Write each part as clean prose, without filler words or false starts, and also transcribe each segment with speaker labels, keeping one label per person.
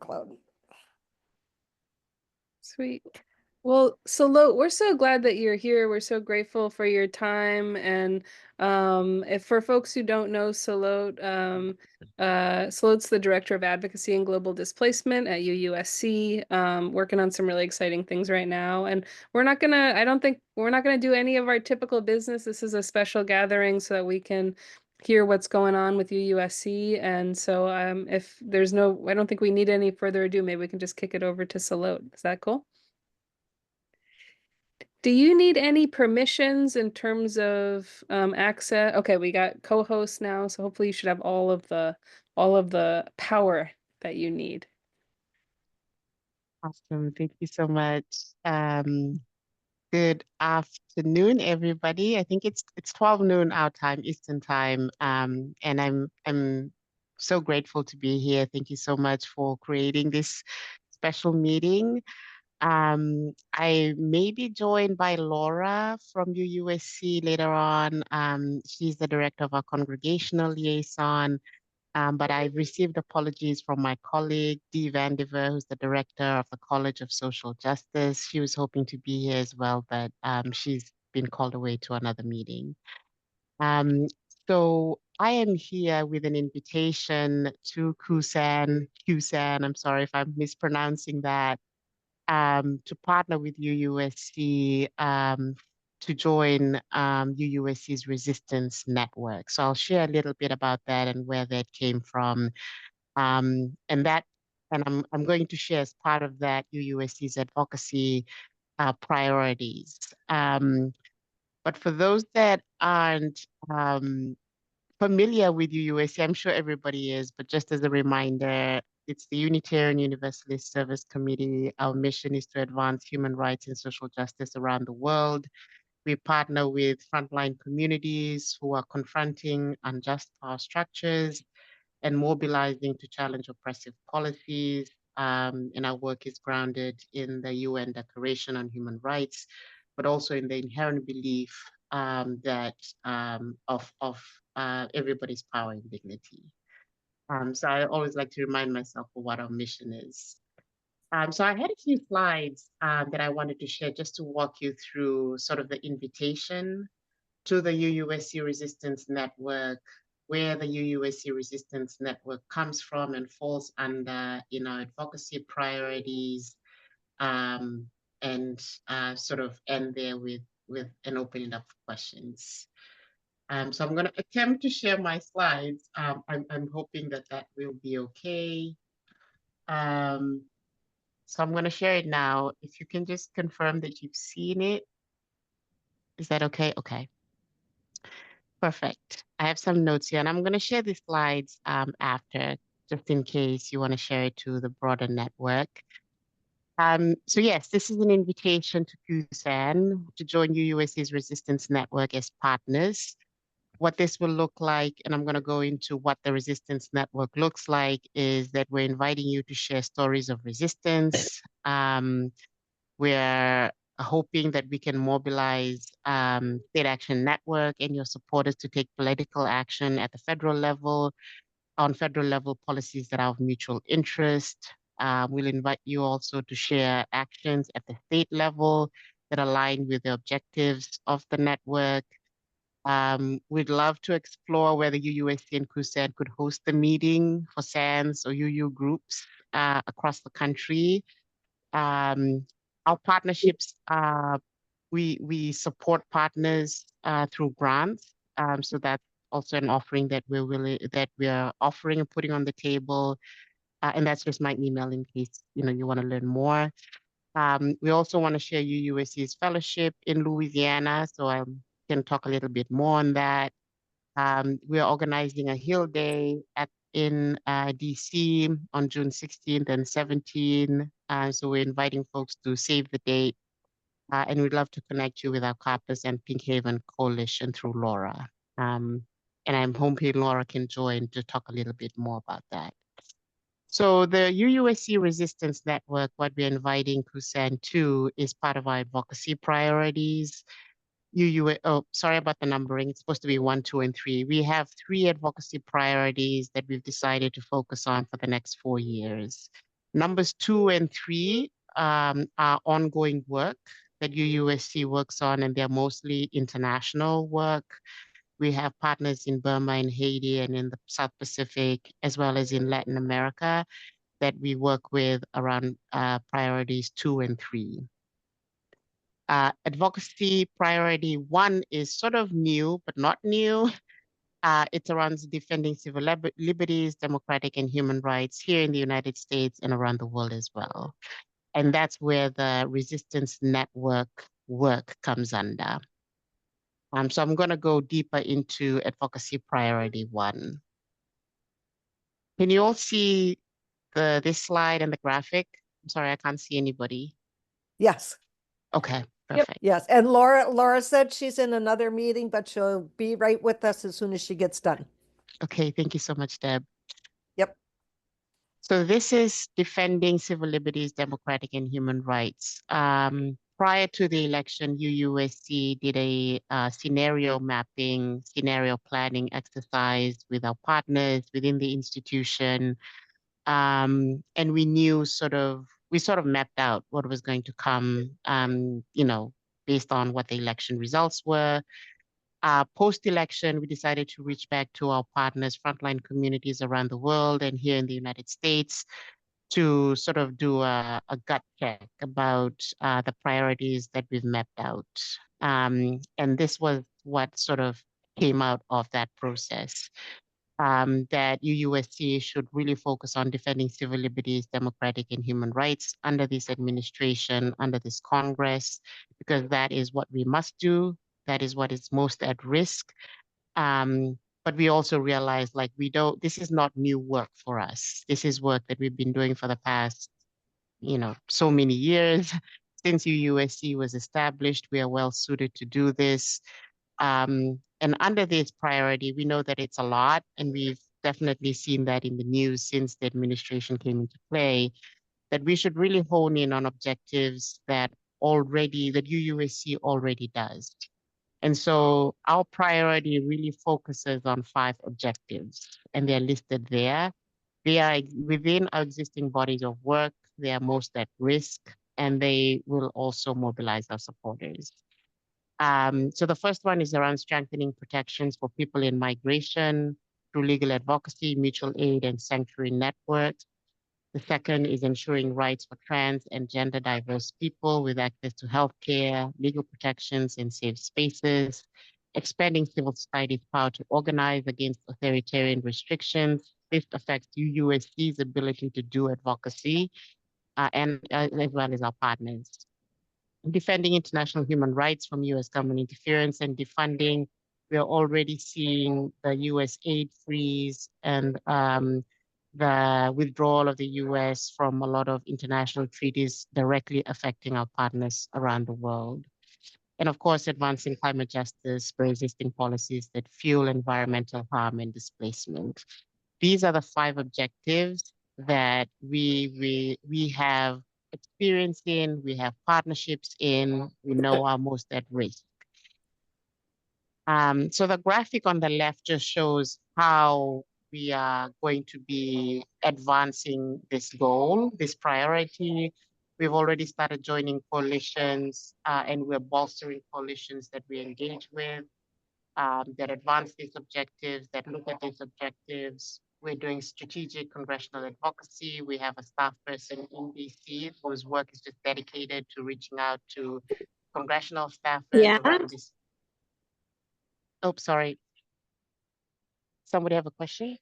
Speaker 1: workload.
Speaker 2: Sweet. Well, Salote, we're so glad that you're here. We're so grateful for your time. And if for folks who don't know Salote, Salote's the Director of Advocacy and Global Displacement at UUSC, working on some really exciting things right now. And I don't think we're not gonna do any of our typical business. This is a special gathering so that we can hear what's going on with UUSC. And so if there's I don't think we need any further ado. Maybe we can just kick it over to Salote. Is that cool? Do you need any permissions in terms of access? Okay, we got co-hosts now, so hopefully you should have all of the power that you need.
Speaker 3: Awesome. Thank you so much. Um, Good afternoon, everybody. I think it's 12 noon our time, Eastern time. And I'm so grateful to be here. Thank you so much for creating this special meeting. I may be joined by Laura from UUSC later on. She's the director of our congregational liaison. But I've received apologies from my colleague, Dee Vandiver, who's the director of the College of Social Justice. She was hoping to be here as well, but she's been called away to another meeting. Um, so I am here with an invitation to CUUSAN, I'm sorry if I'm mispronouncing that, to partner with UUSC to join UUSC's resistance network. So I'll share a little bit about that and where that came from. And that, and I'm going to share as part of that UUSC's advocacy priorities. But for those that aren't familiar with UUSC, I'm sure everybody is, but just as a reminder, it's the Unitarian Universalist Service Committee. Our mission is to advance human rights and social justice around the world. We partner with frontline communities who are confronting unjust power structures and mobilizing to challenge oppressive policies. And our work is grounded in the UN Declaration on Human Rights, but also in the inherent belief that of everybody's power and dignity. So I always like to remind myself of what our mission is. So I had a few slides that I wanted to share just to walk you through sort of the invitation to the UUSC Resistance Network, where the UUSC Resistance Network comes from and falls under, advocacy priorities, and sort of end there with an opening up for questions. So I'm going to attempt to share my slides. I'm hoping that that will be okay. So I'm going to share it now. If you can just confirm that you've seen it. Is that okay? Okay. Perfect. I have some notes here, and I'm going to share the slides after, just in case you want to share it to the broader network. So yes, this is an invitation to CUUSAN to join UUSC's Resistance Network as partners. What this will look like, and I'm going to go into what the Resistance Network looks like, is that we're inviting you to share stories of resistance. We're hoping that we can mobilize State Action Network and your supporters to take political action at the federal level, on federal level policies that are of mutual interest. We'll invite you also to share actions at the state level that align with the objectives of the network. We'd love to explore whether UUSC and CUUSAN could host a meeting for SANS or UU groups across the country. Our partnerships, we support partners through grants. So that's also an offering that we are offering and putting on the table. And that's just my email in case you want to learn more. We also want to share UUSC's fellowship in Louisiana, so I can talk a little bit more on that. We are organizing a Hill Day in DC on June 16th and 17th. So we're inviting folks to save the date. And we'd love to connect you with our Carpus and Pink Haven Coalition through Laura. And I'm hoping Laura can join to talk a little bit more about that. So the UUSC Resistance Network, what we're inviting CUUSAN to, is part of our advocacy priorities. Sorry about the numbering. It's supposed to be 1, 2, and 3. We have 3 advocacy priorities that we've decided to focus on for the next 4 years. Numbers 2 and 3 are ongoing work that UUSC works on, and they're mostly international work. We have partners in Burma and Haiti and in the South Pacific, as well as in Latin America, that we work with around priorities 2 and 3. Advocacy priority 1 is sort of new, but not new. It around defending civil liberties, democratic and human rights here in the United States and around the world as well. And that's where the resistance network work comes under. So I'm going to go deeper into advocacy priority 1. Can you all see this slide and the graphic? I'm sorry, I can't see anybody.
Speaker 1: Yes.
Speaker 3: Okay,
Speaker 2: Yep.
Speaker 3: perfect.
Speaker 1: Yes. And Laura said she's in another meeting, but she'll be right with us as soon as she gets done.
Speaker 3: Okay, thank you so much, Deb.
Speaker 1: Yep.
Speaker 3: So this is defending civil liberties, democratic and human rights. Prior to the election, UUSC did a scenario mapping, scenario planning exercise with our partners within the institution. And we sort of mapped out what was going to come, based on what the election results were. Post-election, we decided to reach back to our partners, frontline communities around the world and here in the United States to sort of do a gut check about the priorities that we've mapped out. And this was what sort of came out of that process. That UUSC should really focus on defending civil liberties, democratic and human rights under this administration, under this Congress, because that is what we must do. That is what is most at risk. But we also realize this is not new work for us. This is work that we've been doing for the past, so many years. Since UUSC was established, we are well suited to do this. And under this priority, we know that it's a lot, and we've definitely seen that in the news since the administration came into play, that we should really hone in on objectives that UUSC already does. And so our priority really focuses on 5 objectives, and they're listed there. They are within our existing bodies of work, they are most at risk, and they will also mobilize our supporters. So the first one is around strengthening protections for people in migration through legal advocacy, mutual aid, and sanctuary networks. The second is ensuring rights for trans and gender diverse people with access to healthcare, legal protections, and safe spaces. Expanding civil society's power to organize against authoritarian restrictions. This affects UUSC's ability to do advocacy and as well as our partners. Defending international human rights from US government interference and defunding. We are already seeing the US aid freeze and the withdrawal of the US from a lot of international treaties directly affecting our partners around the world. And of course, advancing climate justice by resisting policies that fuel environmental harm and displacement. These are the 5 objectives that we have experience in, we have partnerships in, we know are most at risk. So the graphic on the left just shows how we are going to be advancing this goal, this priority. We've already started joining coalitions and we're bolstering coalitions that we engage with that advance these objectives, that look at these objectives. We're doing strategic congressional advocacy. We have a staff person in DC whose work is just dedicated to reaching out to congressional staffers around this. Oh, sorry. Somebody have a question?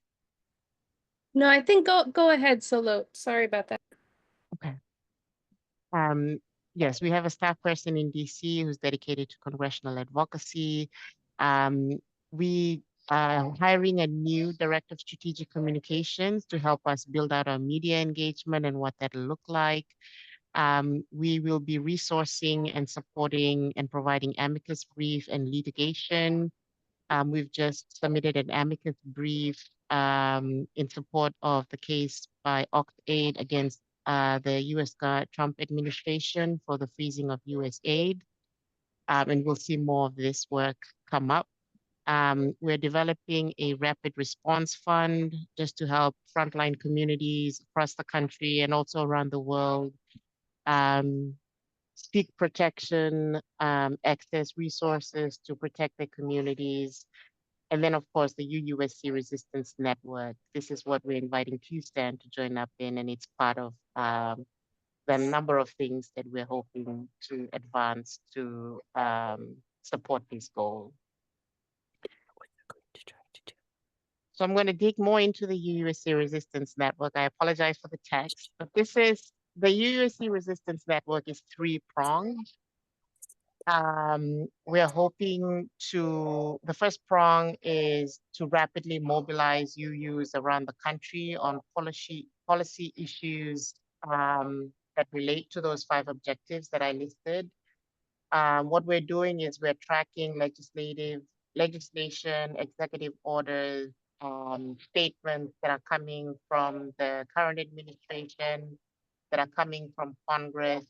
Speaker 2: No, I think go ahead, Salote. Sorry about that.
Speaker 3: Okay. Yes, we have a staff person in DC who's dedicated to congressional advocacy. We are hiring a new director of strategic communications to help us build out our media engagement and what that'll look like. We will be resourcing and supporting and providing amicus brief and litigation. We've just submitted an amicus brief in support of the case by OctAid against the US Trump administration for the freezing of US aid. And we'll see more of this work come up. We're developing a rapid response fund just to help frontline communities across the country and also around the world um, seek protection, access resources to protect their communities. And then, of course, the UUSC Resistance Network. This is what we're inviting CUUSAN to join up in, and it's part of the number of things that we're hoping to advance to support this goal. So I'm going to dig more into the UUSC Resistance Network. I apologize for the text, but this is the UUSC Resistance Network is three-pronged. We're hoping the first prong is to rapidly mobilize UUs around the country on policy issues that relate to those 5 objectives that I listed. What we're doing is we're tracking legislation, executive orders, statements that are coming from the current administration, that are coming from Congress,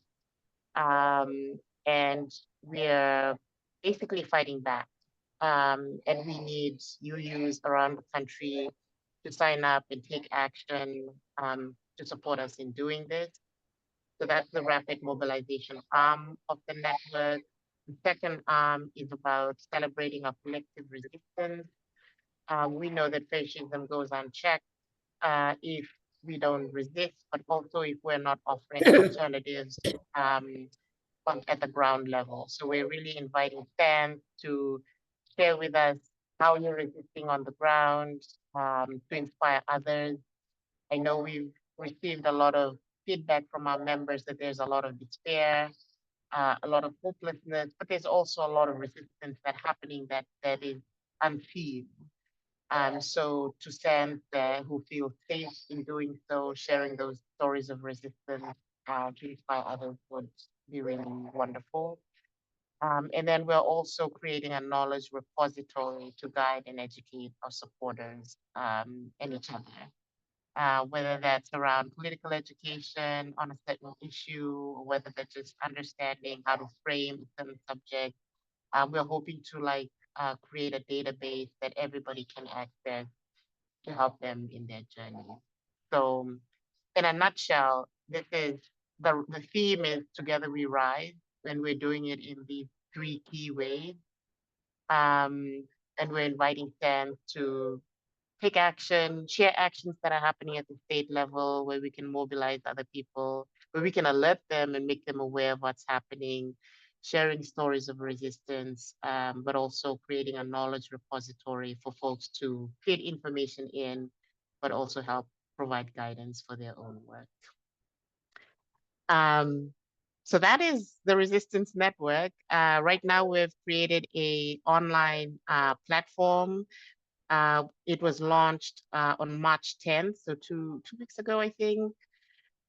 Speaker 3: and we're basically fighting back. And we need UUs around the country to sign up and take action to support us in doing this. So that's the rapid mobilization arm of the network. The second arm is about celebrating our collective resistance. We know that fascism goes unchecked if we don't resist, but also if we're not offering alternatives at the ground level. So we're really inviting fans to share with us how you're resisting on the ground, to inspire others. I know we've received a lot of feedback from our members that there's a lot of despair, a lot of hopelessness, but there's also a lot of resistance that's happening that is unseen. So to fans who feel safe in doing so, sharing those stories of resistance to inspire others would be really wonderful. And then we're also creating a knowledge repository to guide and educate our supporters and each other. Whether that's around political education on a certain issue, or whether that's just understanding how to frame a certain subject. We're hoping to create a database that everybody can access to help them in their journey. So in a nutshell, the theme is Together We Rise, and we're doing it in these 3 key ways. And we're inviting fans to take action, share actions that are happening at the state level where we can mobilize other people, where we can alert them and make them aware of what's happening, sharing stories of resistance, but also creating a knowledge repository for folks to feed information in, but also help provide guidance for their own work. So that is the Resistance Network. Right now, we've created an online platform. It was launched on March 10th, so two weeks ago, I think.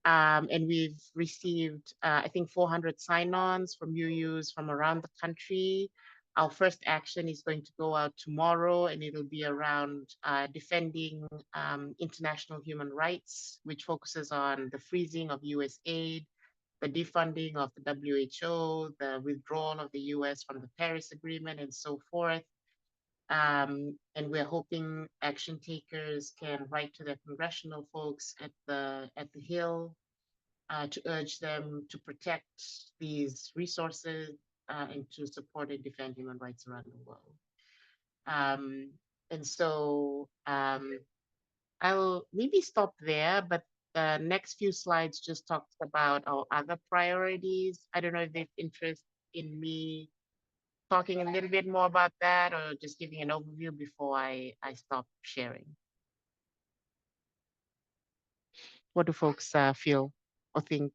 Speaker 3: And we've received, I think, 400 sign-ons from UUs from around the country. Our first action is going to go out tomorrow, and it'll be around defending international human rights, which focuses on the freezing of US aid, the defunding of the WHO, the withdrawal of the US from the Paris Agreement, and so forth. And we're hoping action takers can write to their congressional folks at the Hill to urge them to protect these resources and to support and defend human rights around the world. And so I'll maybe stop there, but the next few slides just talks about our other priorities. I don't know if there's interest in me talking a little bit more about that or just giving an overview before I stop sharing. What do folks feel or think?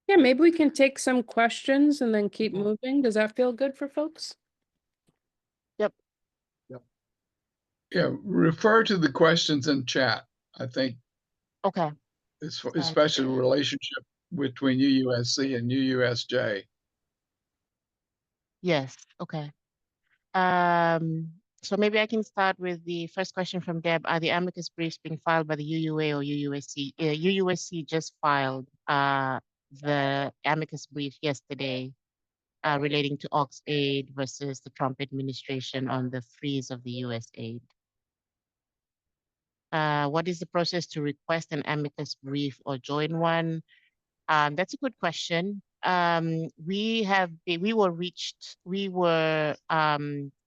Speaker 2: Yeah, maybe we can take some questions and then keep moving. Does that feel good for folks?
Speaker 3: Yep.
Speaker 4: Yeah, refer to the questions in chat, I think,
Speaker 3: Okay.
Speaker 4: especially the relationship between UUSC and UUSJ.
Speaker 3: Yes. Okay. So maybe I can start with the first question from Deb. Are the amicus briefs being filed by the UUA or UUSC? UUSC just filed the amicus brief yesterday. relating to AUX aid versus the Trump administration on the freeze of the US aid. What is the process to request an amicus brief or join one? That's a good question. We were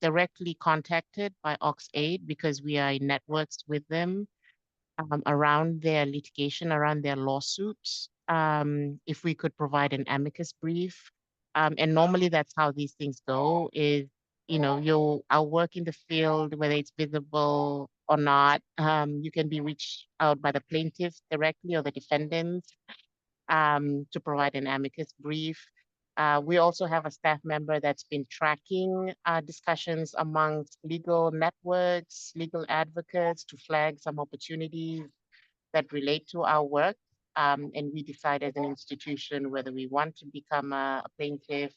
Speaker 3: directly contacted by AUX aid because we are in networks with them around their litigation, around their lawsuits, if we could provide an amicus brief. And normally that's how these things go is, I'll work in the field, whether it's visible or not. You can be reached out by the plaintiffs directly or the defendants to provide an amicus brief. We also have a staff member that's been tracking discussions amongst legal networks, legal advocates to flag some opportunities that relate to our work. And we decide as an institution whether we want to become a plaintiff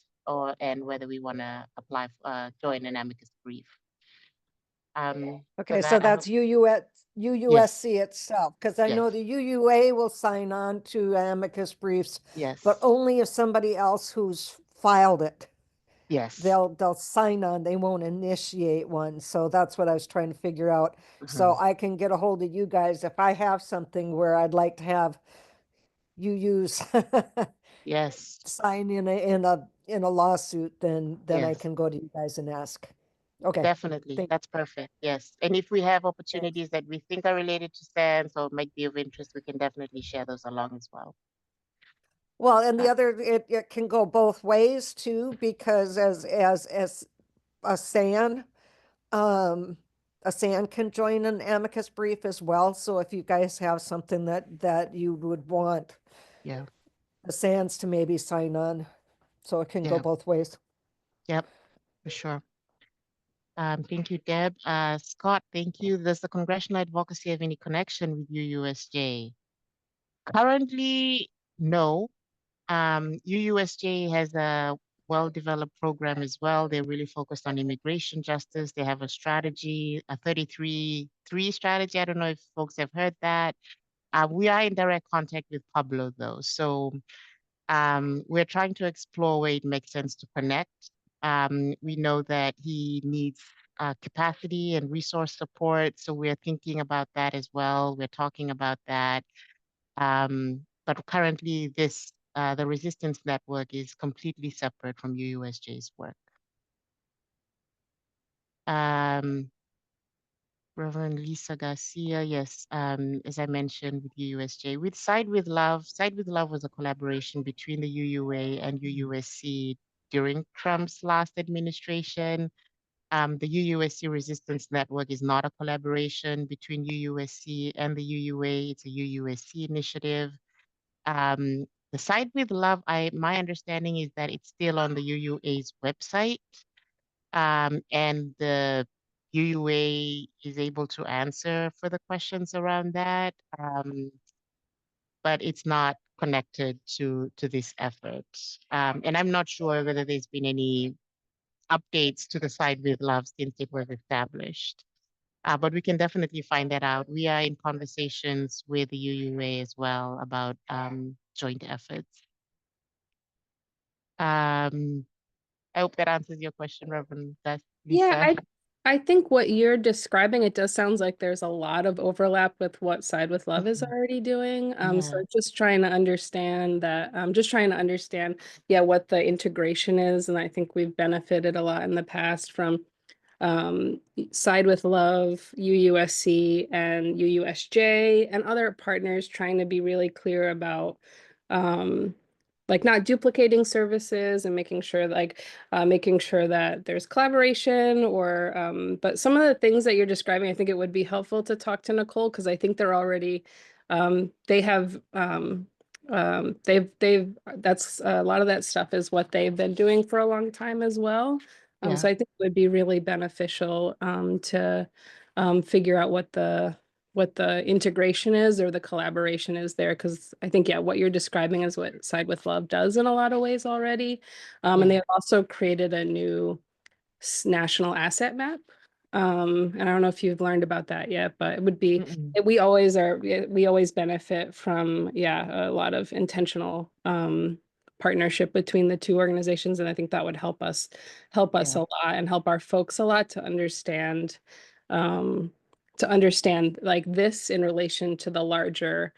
Speaker 3: and whether we want to apply for join an amicus brief.
Speaker 1: Okay,
Speaker 3: that,
Speaker 1: so
Speaker 3: I
Speaker 1: that's UUSC itself, because I know
Speaker 3: Yes.
Speaker 1: the UUA will sign on to amicus briefs,
Speaker 3: Yes.
Speaker 1: but only if somebody else who's filed it,
Speaker 3: Yes.
Speaker 1: they'll sign on, they won't initiate one. So that's what I was trying to figure out. So I can get a hold of you guys if I have something where I'd like to have UUs
Speaker 3: Yes.
Speaker 1: sign in a lawsuit, then I
Speaker 3: Yes.
Speaker 1: can go to you guys and ask. Okay.
Speaker 3: Definitely. That's perfect. Yes. And if we have opportunities that we think are related to SANS or might be of interest, we can definitely share those along as well.
Speaker 1: Well, and the other, it can go both ways too, because as a SAN, a SAN can join an amicus brief as well. So if you guys have something that you would want
Speaker 3: Yeah.
Speaker 1: the SANs to maybe sign on, so it can go
Speaker 3: Yeah.
Speaker 1: both ways.
Speaker 3: Yep. For sure. Thank you, Deb. Scott, thank you. Does the congressional advocacy have any connection with UUSJ? Currently, no. UUSJ has a well-developed program as well. They're really focused on immigration justice. They have a strategy, a 33-3 strategy. I don't know if folks have heard that. We are in direct contact with Pablo, though. So we're trying to explore where it makes sense to connect. We know that he needs capacity and resource support. So we're thinking about that as well. We're talking about that. But currently, the Resistance Network is completely separate from UUSJ's work. Reverend Lisa Garcia, yes, as I mentioned with UUSJ, with Side with Love was a collaboration between the UUA and UUSC during Trump's last administration. The UUSC Resistance Network is not a collaboration between UUSC and the UUA. It's a UUSC initiative. The Side with Love, my understanding is that it's still on the UUA's website, and the UUA is able to answer for the questions around that, but it's not connected to this effort. And I'm not sure whether there's been any updates to the Side with Love since it was established. But we can definitely find that out. We are in conversations with the UUA as well about joint efforts. I hope that answers your question, Reverend Lisa.
Speaker 2: Yeah, I think what you're describing, it does sounds like there's a lot of overlap with what Side with Love is already doing. So
Speaker 3: Yeah.
Speaker 2: just trying to understand that, yeah, what the integration is. And I think we've benefited a lot in the past from Side with Love, UUSC, and UUSJ, and other partners trying to be really clear about like not duplicating services and making sure that there's collaboration or but some of the things that you're describing, I think it would be helpful to talk to Nicole because I think they're already they've that's a lot of that stuff is what they've been doing for a long time as well.
Speaker 3: Yeah.
Speaker 2: So I think it would be really beneficial to figure out what the integration is or the collaboration is there, because I think, yeah, what you're describing is what Side with Love does in a lot of ways already. And they have also created a new national asset map. And I don't know if you've learned about that yet, but it would be, we always benefit from, yeah, a lot of intentional partnership between the two organizations, and I think that would help us a lot and help our folks a lot to understand like this in relation to the larger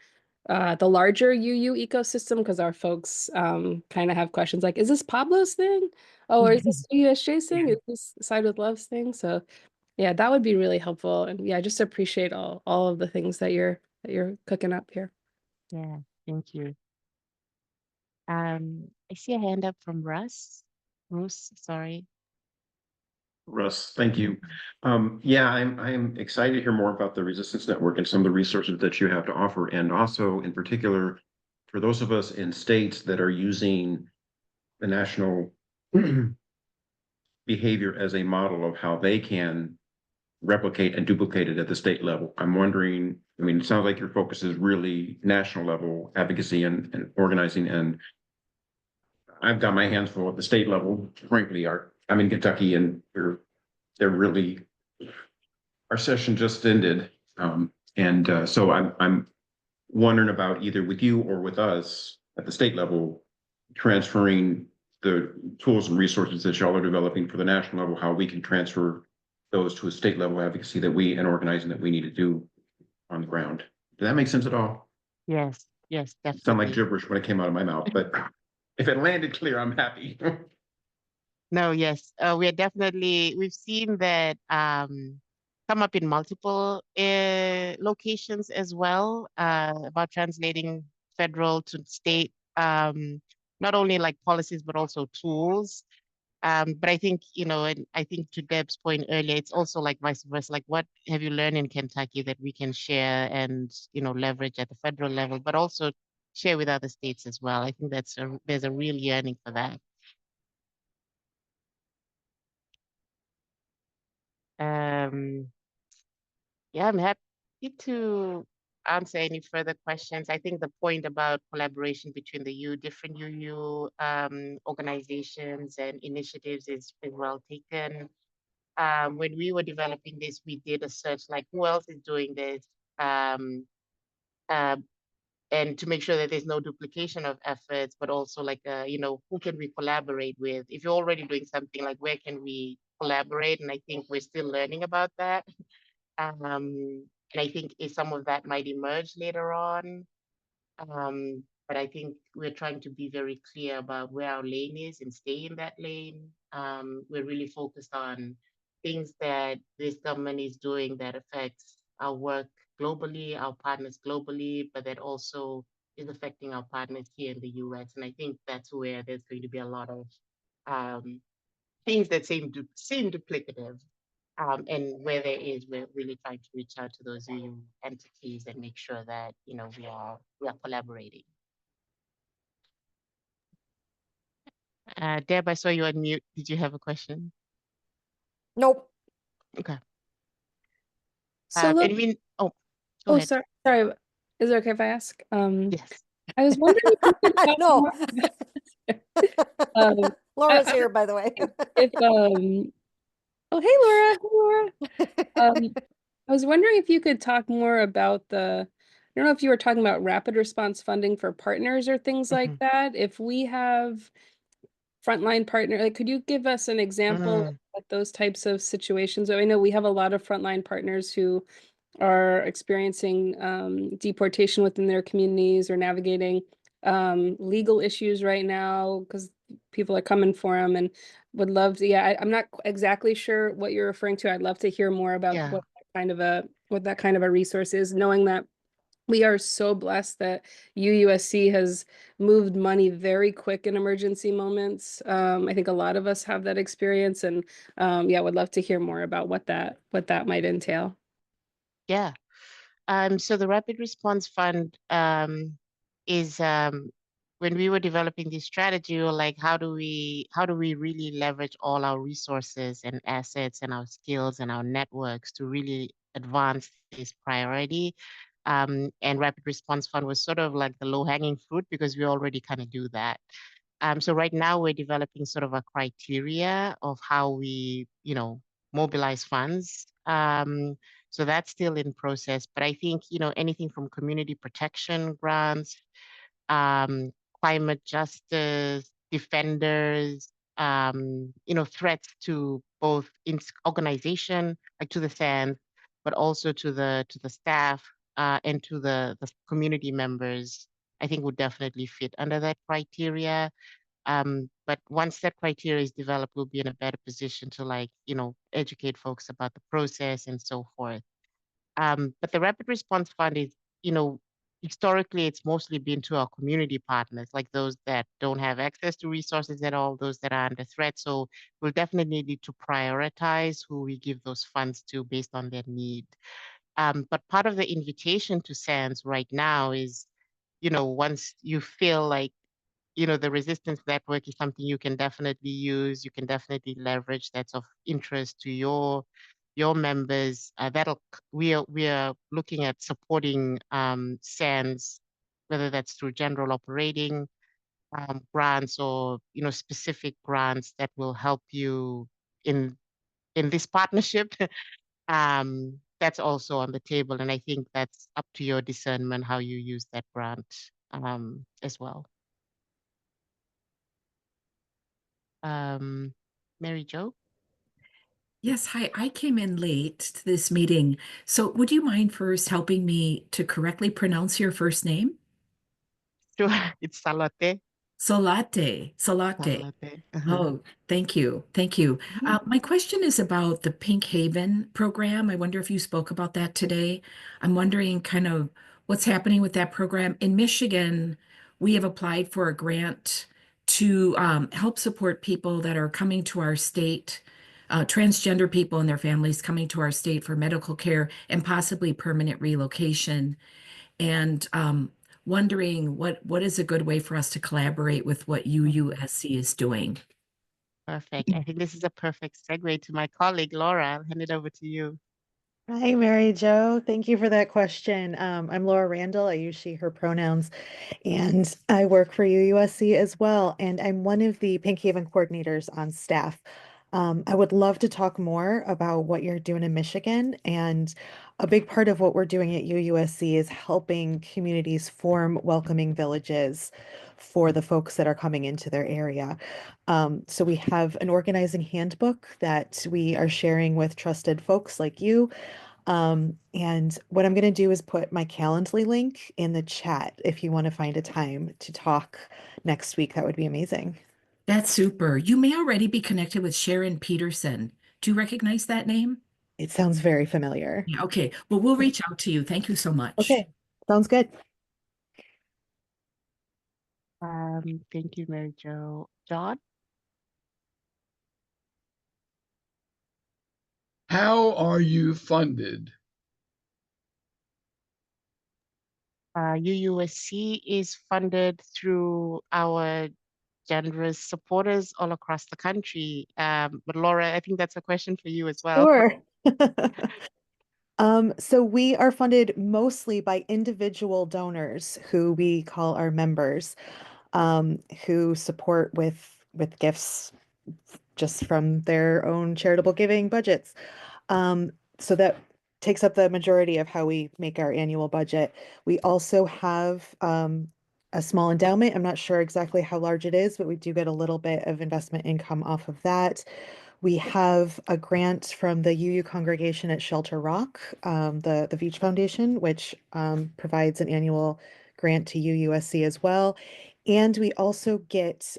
Speaker 2: UU ecosystem, because our folks kind of have questions like, is this Pablo's thing? Oh, or is this USJ's thing? Is this Side with Love's thing? So yeah, that would be really helpful. And yeah, I just appreciate all of the things that you're cooking up here.
Speaker 3: Yeah, thank you. I see a hand up from Russ. Bruce, sorry.
Speaker 5: Russ, thank you. Yeah, I'm excited to hear more about the Resistance Network and some of the resources that you have to offer, and also in particular for those of us in states that are using the national behavior as a model of how they can replicate and duplicate it at the state level. I'm wondering, I mean, it sounds like your focus is really national level advocacy and organizing, and I've got my hands full at the state level. Frankly, I'm in Kentucky, and they're really, our session just ended, so I'm wondering about either with you or with us at the state level, transferring the tools and resources that y'all are developing for the national level, how we can transfer those to a state level advocacy and organizing that we need to do on the ground. Does that make sense at all?
Speaker 3: Yes, yes,
Speaker 5: It sounded like
Speaker 3: definitely.
Speaker 5: gibberish when it came out of my mouth, but if it landed clear, I'm happy.
Speaker 3: No, yes, we've seen that come up in multiple locations as well, about translating federal to state, not only like policies, but also tools. But I think, and I think to Deb's point earlier, it's also like vice versa. Like, what have you learned in Kentucky that we can share and, leverage at the federal level, but also share with other states as well? I think there's a real yearning for that. Yeah, I'm happy to answer any further questions. I think the point about collaboration between the different UU organizations and initiatives is well taken. When we were developing this, we did a search like who else is doing this, um, uh, and to make sure that there's no duplication of efforts, but also like, who can we collaborate with? If you're already doing something, like where can we collaborate? And I think we're still learning about that. And I think some of that might emerge later on. But I think we're trying to be very clear about where our lane is and stay in that lane. We're really focused on things that this government is doing that affects our work globally, our partners globally, but that also is affecting our partners here in the US. And I think that's where there's going to be a lot of things that seem duplicative. And where there is, we're really trying to reach out to those EU entities and make sure that we are collaborating. Deb, I saw you on mute. Did you have a question?
Speaker 1: Nope.
Speaker 3: Okay.
Speaker 2: So
Speaker 3: And go
Speaker 2: oh,
Speaker 3: ahead.
Speaker 2: sorry. Is it okay if I ask?
Speaker 3: Yes.
Speaker 2: I was wondering if you could talk
Speaker 1: No.
Speaker 2: more.
Speaker 1: Laura's here, by the way.
Speaker 2: Oh, hey, Laura. Hey, Laura. I was wondering if you could talk more about I don't know if you were talking about rapid response funding for partners or things like that. If we have frontline partner, like, could you give us an example of those types of situations? I know we have a lot of frontline partners who are experiencing deportation within their communities or navigating legal issues right now because people are coming for them, and would love to. Yeah, I'm not exactly sure what you're referring to. I'd love to hear more about what that kind of a resource is, knowing that we are so blessed that UUSC has moved money very quick in emergency moments. I think a lot of us have that experience, and yeah, would love to hear more about what that might entail.
Speaker 3: Yeah. So the Rapid Response Fund is when we were developing this strategy, we were like, how do we really leverage all our resources and assets and our skills and our networks to really advance this priority? And Rapid Response Fund was sort of like the low-hanging fruit because we already kind of do that. So right now we're developing sort of a criteria of how we, mobilize funds. So that's still in process, but I think, anything from community protection grants, climate justice defenders, threats to both in organization, like to the SANS, but also to the staff and to the community members, I think would definitely fit under that criteria. But once that criteria is developed, we'll be in a better position to educate folks about the process and so forth. But the Rapid Response Fund is, historically, it's mostly been to our community partners, like those that don't have access to resources at all, those that are under threat. So we'll definitely need to prioritize who we give those funds to based on their need. But part of the invitation to SANS right now is, once you feel like the resistance network is something you can definitely use, you can definitely leverage, that's of interest to your members. We are looking at supporting SANS, whether that's through general operating grants or specific grants that will help you in this partnership. That's also on the table, and I think that's up to your discernment how you use that grant as well. Mary Jo?
Speaker 6: Yes, hi. I came in late to this meeting. So would you mind first helping me to correctly pronounce your first name?
Speaker 3: Sure, it's Salote.
Speaker 6: Salote. Salote.
Speaker 3: Salote.
Speaker 6: Oh, thank you. Thank you. My question is about the Pink Haven program. I wonder if you spoke about that today. I'm wondering kind of what's happening with that program. In Michigan, we have applied for a grant to help support people that are coming to our state, transgender people and their families coming to our state for medical care and possibly permanent relocation. And wondering what is a good way for us to collaborate with what UUSC is doing.
Speaker 3: Perfect. I think this is a perfect segue to my colleague, Laura. I'll hand it over to you.
Speaker 7: Hi, Mary Jo. Thank you for that question. I'm Laura Randall. I use she, her pronouns, and I work for UUSC as well. And I'm one of the Pink Haven coordinators on staff. I would love to talk more about what you're doing in Michigan. And a big part of what we're doing at UUSC is helping communities form welcoming villages for the folks that are coming into their area. So we have an organizing handbook that we are sharing with trusted folks like you. And what I'm going to do is put my Calendly link in the chat if you want to find a time to talk next week. That would be amazing.
Speaker 6: That's super. You may already be connected with Sharon Peterson. Do you recognize that name?
Speaker 7: It sounds very familiar.
Speaker 6: Yeah, okay. Well, we'll reach out to you. Thank you so much.
Speaker 7: Okay, sounds good.
Speaker 3: Thank you, Mary Jo. John?
Speaker 4: How are you funded?
Speaker 3: UUSC is funded through our generous supporters all across the country. But Laura, I think that's a question for you as well.
Speaker 7: Sure. So we are funded mostly by individual donors who we call our members, who support with gifts just from their own charitable giving budgets. So that takes up the majority of how we make our annual budget. We also have a small endowment. I'm not sure exactly how large it is, but we do get a little bit of investment income off of that. We have a grant from the UU congregation at Shelter Rock, the Beach Foundation, which provides an annual grant to UUSC as well. And we also get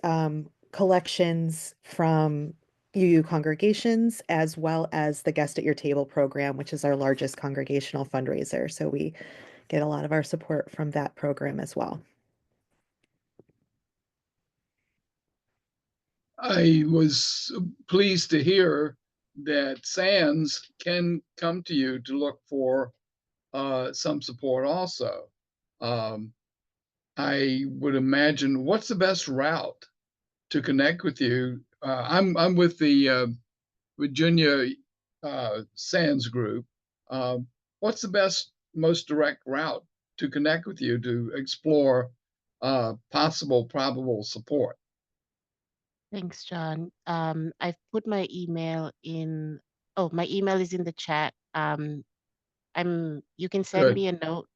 Speaker 7: collections from UU congregations, as well as the Guest at Your Table program, which is our largest congregational fundraiser. So we get a lot of our support from that program as well.
Speaker 4: I was pleased to hear that SANS can come to you to look for some support also. I would imagine, what's the best route to connect with you? I'm with the Virginia SANS group. What's the best, most direct route to connect with you to explore possible, probable support?
Speaker 3: Thanks, John. I've put my email in. Oh, my email is in the chat. You can send
Speaker 4: Good.
Speaker 3: me a note.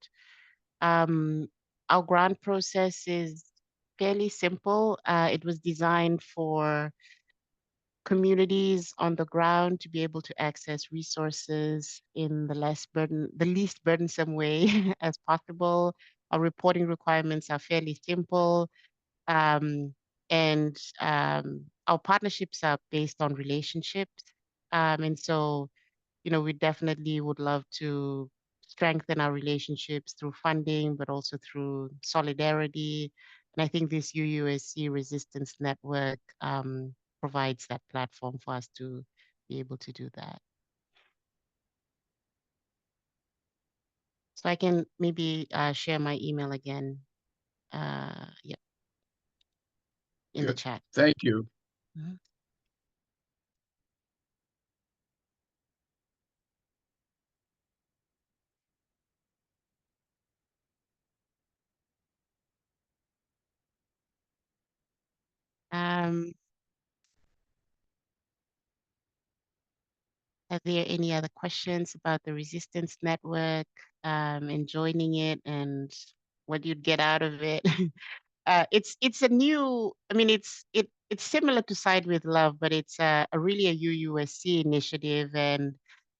Speaker 3: Our grant process is fairly simple. It was designed for communities on the ground to be able to access resources in the least burdensome way as possible. Our reporting requirements are fairly simple, um, and our partnerships are based on relationships. And so, we definitely would love to strengthen our relationships through funding, but also through solidarity. And I think this UUSC Resistance Network provides that platform for us to be able to do that. So I can maybe share my email again. Yeah, in the
Speaker 4: Good.
Speaker 3: chat.
Speaker 4: Thank you.
Speaker 3: Mhm. Um, Are there any other questions about the Resistance Network and joining it and what you'd get out of it? It's a new, I mean, it's similar to Side with Love, but it's a really a UUSC initiative, and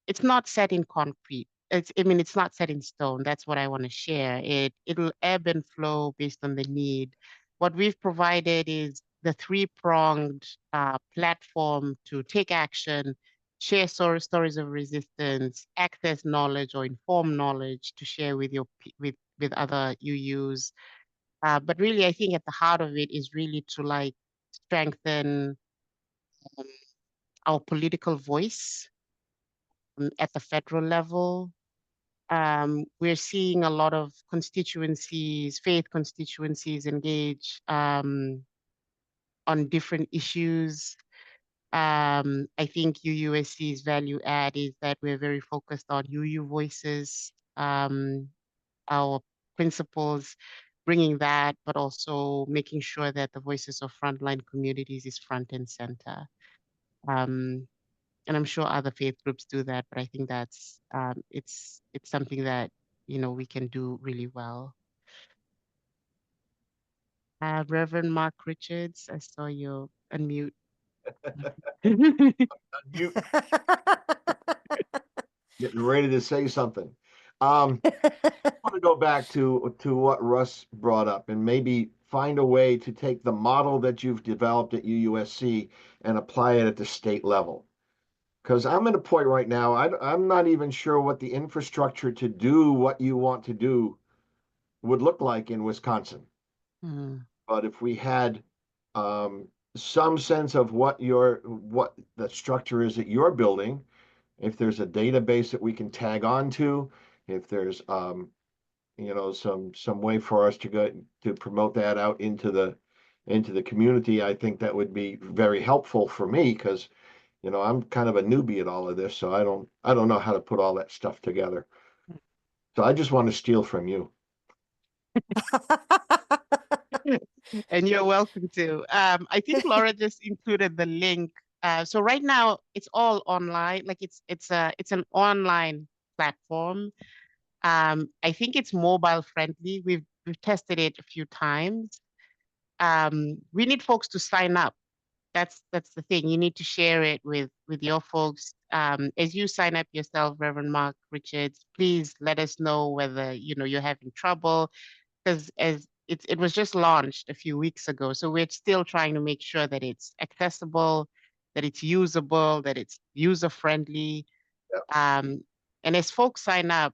Speaker 3: it's not set in concrete. I mean, it's not set in stone. That's what I want to share. It'll ebb and flow based on the need. What we've provided is the three-pronged platform to take action, share stories of resistance, access knowledge or inform knowledge to share with with other UUs. But really, I think at the heart of it is really to like strengthen um, our political voice at the federal level. We're seeing a lot of constituencies, faith constituencies engage on different issues. I think UUSC's value add is that we're very focused on UU voices, our principles, bringing that, but also making sure that the voices of frontline communities is front and center. Um, and I'm sure other faith groups do that, but I think that's it's something that we can do really well. Reverend Mark Richards, I saw you unmute.
Speaker 8: You getting ready to say something. I want to go back to what Russ brought up and maybe find a way to take the model that you've developed at UUSC and apply it at the state level. Because I'm at a point right now, I'm not even sure what the infrastructure to do what you want to do would look like in Wisconsin.
Speaker 3: Hmm.
Speaker 8: But if we had some sense of what the structure is that you're building, if there's a database that we can tag on to, if there's some way for us to go to promote that out into the community, I think that would be very helpful for me because I'm kind of a newbie at all of this, so I don't know how to put all that stuff together. So I just want to steal from you.
Speaker 3: And you're welcome to. I think Laura just included the link. So right now it's all online, like it's an online platform. I think it's mobile friendly. We've tested it a few times. We need folks to sign up. That's the thing. You need to share it with your folks. As you sign up yourself, Reverend Mark Richards, please let us know whether you're having trouble, because it was just launched a few weeks ago, so we're still trying to make sure that it's accessible, that it's usable, that it's user friendly. Um, and as folks sign up,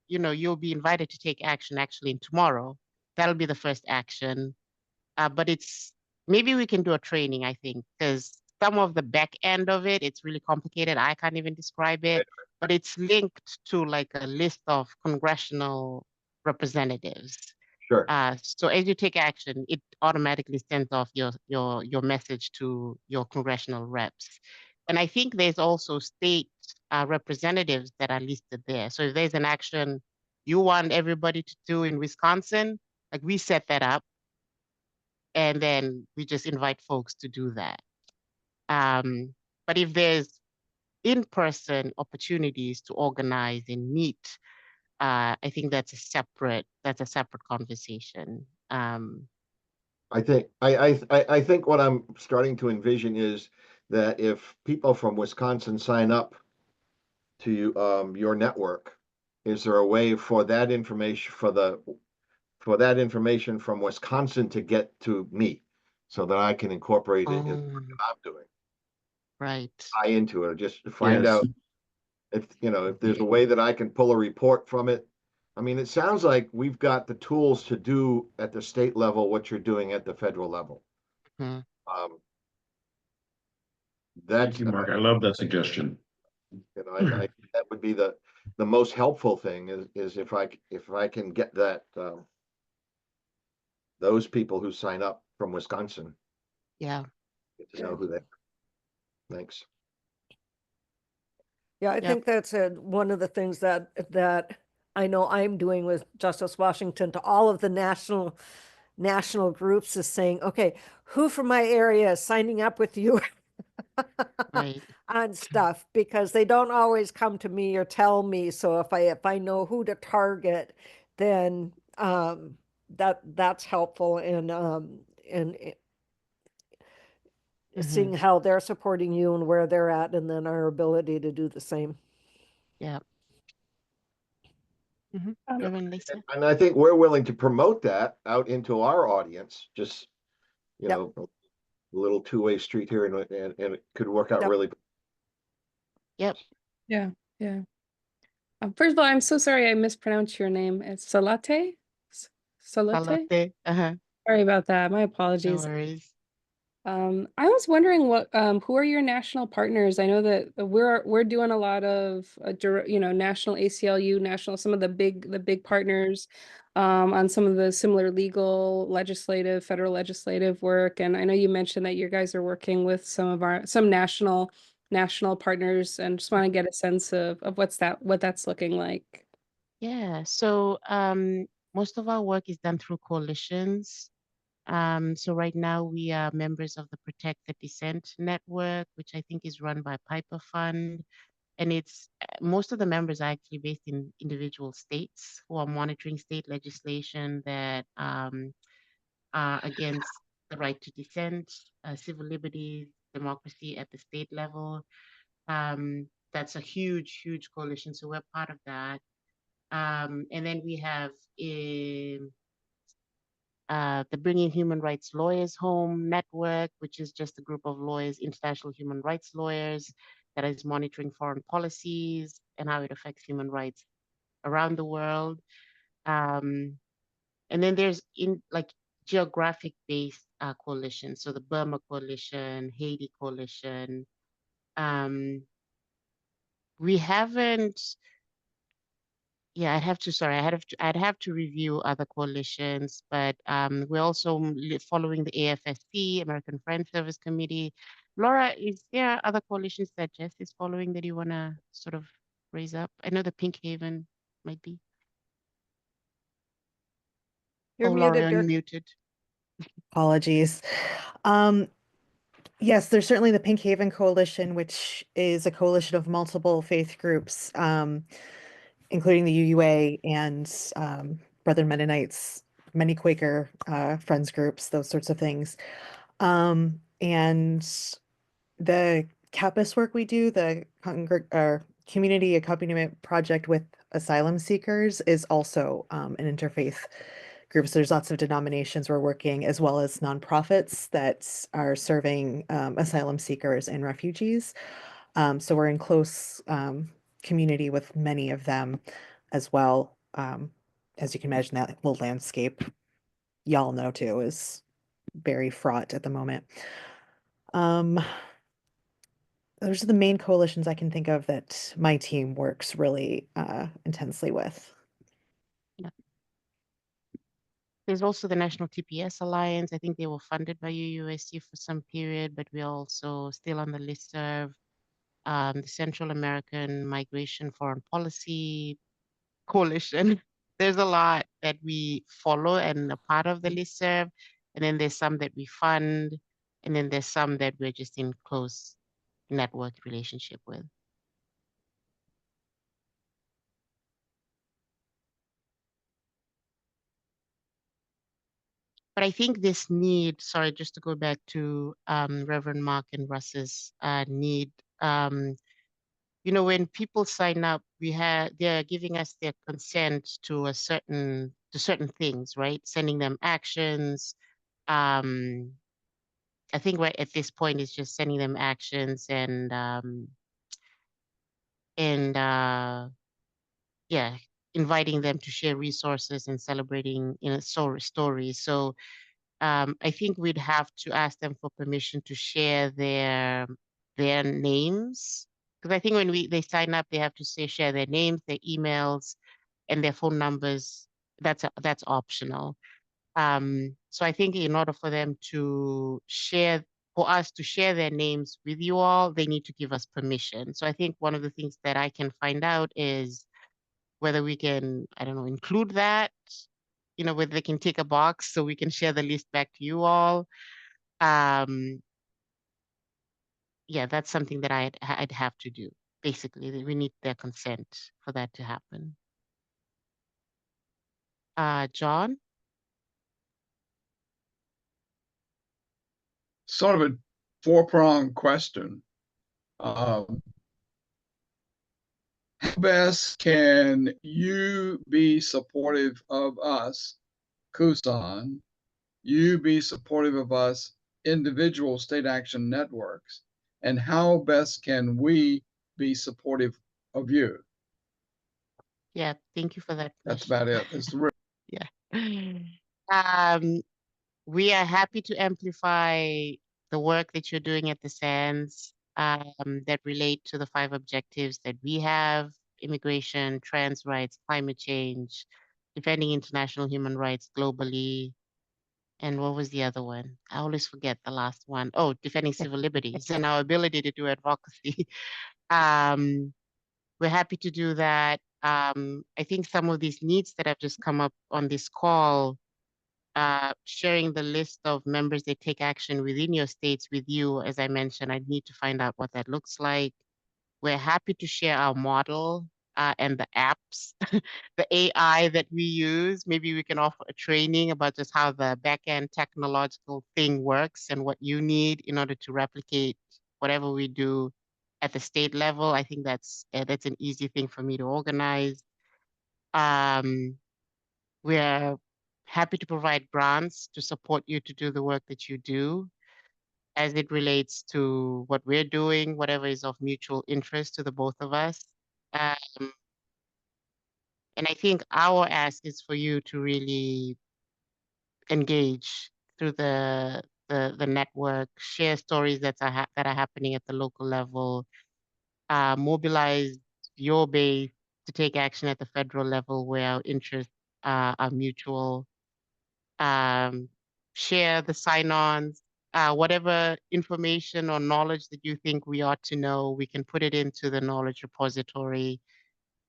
Speaker 3: you'll be invited to take action actually tomorrow. That'll be the first action. But maybe we can do a training, I think, because some of the back end of it, it's really complicated. I can't even describe it, but it's linked to like a list of congressional representatives.
Speaker 8: Sure.
Speaker 3: So as you take action, it automatically sends off your message to your congressional reps. And I think there's also state representatives that are listed there. So if there's an action you want everybody to do in Wisconsin, like we set that up, and then we just invite folks to do that. But if there's in-person opportunities to organize and meet, I think that's a separate conversation.
Speaker 8: I think what I'm starting to envision is that if people from Wisconsin sign up to your network, is there a way for that information from Wisconsin to get to me so that I can incorporate it in what I'm doing,
Speaker 3: Right.
Speaker 8: tie into it, or just to find
Speaker 5: Yes.
Speaker 8: out if there's a way that I can pull a report from it. I mean, it sounds like we've got the tools to do at the state level what you're doing at the federal level.
Speaker 3: Mhm.
Speaker 8: Um,
Speaker 5: Thank
Speaker 8: that's
Speaker 5: you, Mark. I love that suggestion.
Speaker 8: I think that would be the most helpful thing is if I can get that those people who sign up from Wisconsin
Speaker 3: Yeah.
Speaker 8: get to know who they are. Thanks.
Speaker 1: Yeah, I
Speaker 3: Yep.
Speaker 1: think that's one of the things that I know I'm doing with Justice Washington to all of the national groups is saying, okay, who from my area is signing up with you
Speaker 3: Right.
Speaker 1: on stuff, because they don't always come to me or tell me. So if I know who to target, then that's helpful in seeing how they're supporting you and where they're at, and then our ability to do the same.
Speaker 3: Yeah.
Speaker 2: Um,
Speaker 3: Reverend Lisa.
Speaker 8: And I think we're willing to promote that out into our audience, just,
Speaker 1: Yep.
Speaker 8: A little two-way street here and it could work out
Speaker 1: Yep.
Speaker 8: really.
Speaker 3: Yep.
Speaker 2: yeah, yeah. First of all, I'm so sorry I mispronounced your name. It's Salote? Salote?
Speaker 3: Salote.
Speaker 2: Sorry about that. My
Speaker 3: No
Speaker 2: apologies.
Speaker 3: worries.
Speaker 2: I was wondering who are your national partners? I know that we're doing a lot of national ACLU, national, some of the big partners on some of the similar legal, legislative, federal legislative work. And I know you mentioned that you guys are working with some national partners, and just want to get a sense of what that's looking like.
Speaker 3: Yeah. So most of our work is done through coalitions. So right now we are members of the Protect the Dissent Network, which I think is run by Piper Fund. And it's most of the members are actually based in individual states who are monitoring state legislation that are against the right to dissent, civil liberties, democracy at the state level. That's a huge, huge coalition. So we're part of that. And then we have the Bringing Human Rights Lawyers Home Network, which is just a group of lawyers, international human rights lawyers, that is monitoring foreign policies and how it affects human rights around the world. And then there's geographic-based coalitions, so the Burma Coalition, Haiti Coalition. We haven't. Yeah, I'd have to review other coalitions, but we're also following the AFSC, American Friends Service Committee. Laura, is there other coalitions that Jess is following that you want to sort of raise up? I know the Pink Haven might be.
Speaker 1: You're
Speaker 3: Oh, Laura,
Speaker 1: muted, Dirk.
Speaker 3: unmuted.
Speaker 7: Apologies. Yes, there's certainly the Pink Haven Coalition, which is a coalition of multiple faith groups, including the UUA and Brethren Mennonites, many Quaker friends groups, those sorts of things. And the CAPAS work we do, the Community Accompaniment Project with Asylum Seekers, is also an interfaith group. So there's lots of denominations we're working, as well as nonprofits that are serving asylum seekers and refugees. So we're in close community with many of them as well. As you can imagine, that whole landscape, y'all know too, is very fraught at the moment. Those are the main coalitions I can think of that my team works really intensely with.
Speaker 3: Yeah. There's also the National TPS Alliance. I think they were funded by UUSC for some period, but we're also still on the listserv. The Central American Migration Foreign Policy Coalition. There's a lot that we follow and a part of the listserv, and then there's some that we fund, and then there's some that we're just in close network relationship with. But but I think this need, sorry, just to go back to Reverend Mark and Russ's need, when people sign up, they're giving us their consent to certain things, right? Sending them actions. I think we're at this point is just sending them actions and yeah, inviting them to share resources and celebrating stories. So I think we'd have to ask them for permission to share their names, because I think when they sign up, they have to share their names, their emails, and their phone numbers. That's optional. So I think in order for them for us to share their names with you all, they need to give us permission. So I think one of the things that I can find out is whether we can, I don't know, include that, whether they can tick a box so we can share the list back to you all. Yeah, that's something that I'd have to do. Basically, we need their consent for that to happen. John?
Speaker 4: Sort of a four-pronged question. How best can you be supportive of us, CUUSAN, you be supportive of us, individual state action networks, and how best can we be supportive of you?
Speaker 3: Yeah, thank you for that
Speaker 4: That's
Speaker 3: question.
Speaker 4: about it. It's
Speaker 3: Yeah. We are happy to amplify the work that you're doing at the SANS that relate to the 5 objectives that we have: immigration, trans rights, climate change, defending international human rights globally. And what was the other one? I always forget the last one. Oh, defending civil liberties and our ability to do advocacy. We're happy to do that. I think some of these needs that have just come up on this call, sharing the list of members that take action within your states with you, as I mentioned, I need to find out what that looks like. We're happy to share our model and the apps, the AI that we use. Maybe we can offer a training about just how the back-end technological thing works and what you need in order to replicate whatever we do at the state level. I think that's an easy thing for me to organize. We're happy to provide grants to support you to do the work that you do as it relates to what we're doing, whatever is of mutual interest to the both of us. And I think our ask is for you to really engage through the network, share stories that are happening at the local level, mobilize your base to take action at the federal level where our interests are mutual. Share the sign-ons, whatever information or knowledge that you think we ought to know, we can put it into the knowledge repository,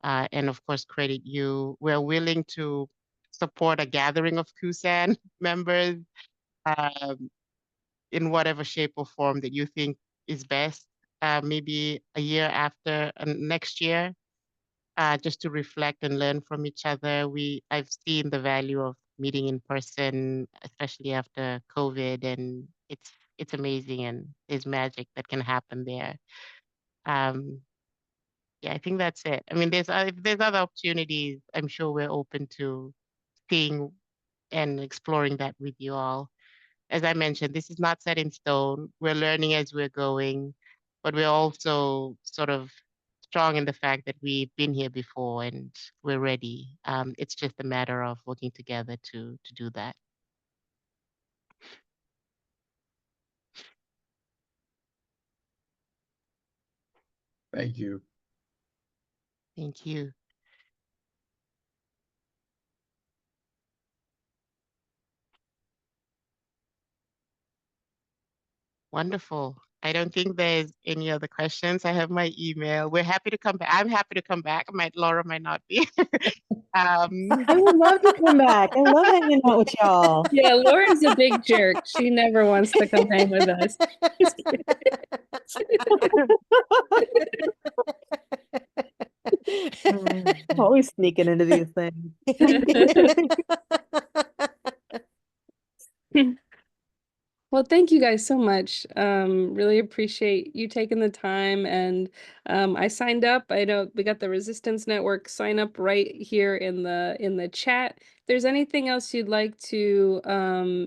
Speaker 3: and of course, credit you. We're willing to support a gathering of CUUSAN members in whatever shape or form that you think is best, maybe a year after next year, just to reflect and learn from each other. I've seen the value of meeting in person, especially after COVID, and it's amazing, and there's magic that can happen there. Yeah, I think that's it. I mean, if there's other opportunities, I'm sure we're open to seeing and exploring that with you all. As I mentioned, this is not set in stone. We're learning as we're going, but we're also sort of strong in the fact that we've been here before and we're ready. It's just a matter of working together to do that.
Speaker 4: Thank you.
Speaker 3: Thank you. Wonderful. I don't think there's any other questions. I have my email. We're happy to come back. I'm happy to come back. Laura might not be.
Speaker 7: I would love to come back. I love hanging out with y'all.
Speaker 2: Yeah, Laura's a big jerk. She never wants to come hang with us.
Speaker 7: Always sneaking into these things.
Speaker 2: Well, thank you guys so much. Really appreciate you taking the time, and I signed up. I know we got the Resistance Network sign up right here in the chat. If there's anything else you'd like to,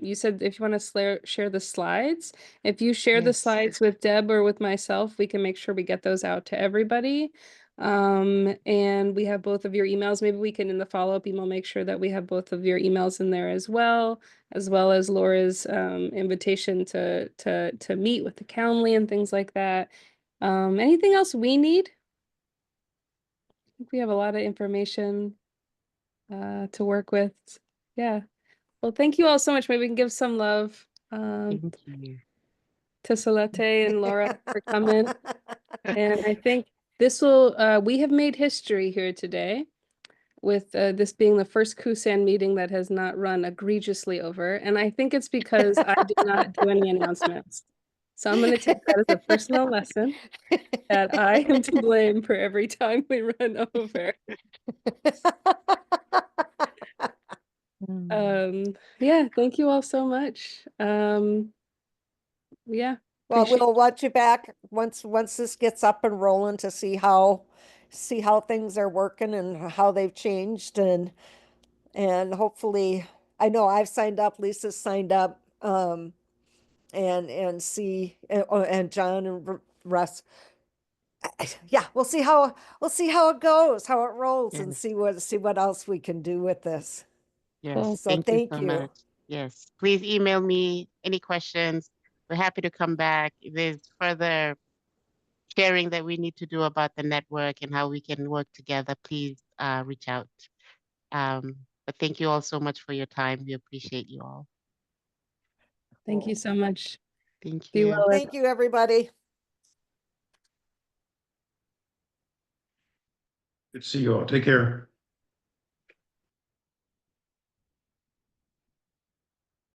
Speaker 2: you said if you want to share the slides, if you share the
Speaker 3: Yes.
Speaker 2: slides with Deb or with myself, we can make sure we get those out to everybody. And we have both of your emails. Maybe we can, in the follow-up email, make sure that we have both of your emails in there as well as Laura's invitation to meet with the County and things like that. Anything else we need? I think we have a lot of information to work with. Yeah. Well, thank you all so much. Maybe we can give some love
Speaker 3: Thank you.
Speaker 2: to Salote and Laura for coming. And I think this will, we have made history here today with this being the first CUUSAN meeting that has not run egregiously over. And I think it's because I did not do any announcements. So I'm going to take that as a personal lesson that I am to blame for every time we run over. Yeah, thank you all so much. Yeah.
Speaker 1: Well,
Speaker 2: Appreciate
Speaker 1: we'll watch you back once this gets up and rolling to see how things are working and how they've changed, and hopefully, I know I've signed up, Lisa's signed up, and John and Russ. Yeah, we'll see how it goes, how it rolls, and
Speaker 3: Yes.
Speaker 1: see what else we can do with this.
Speaker 3: Yes.
Speaker 2: Cool.
Speaker 1: So
Speaker 3: Thank you
Speaker 1: thank
Speaker 3: so
Speaker 1: you.
Speaker 3: much. Yes. Please email me any questions. We're happy to come back. If there's further sharing that we need to do about the network and how we can work together, please reach out. But thank you all so much for your time. We appreciate you all.
Speaker 2: Thank you so much.
Speaker 3: Thank
Speaker 2: Be
Speaker 3: you.
Speaker 2: well.
Speaker 1: Thank you, everybody.
Speaker 5: Good to see you all. Take care.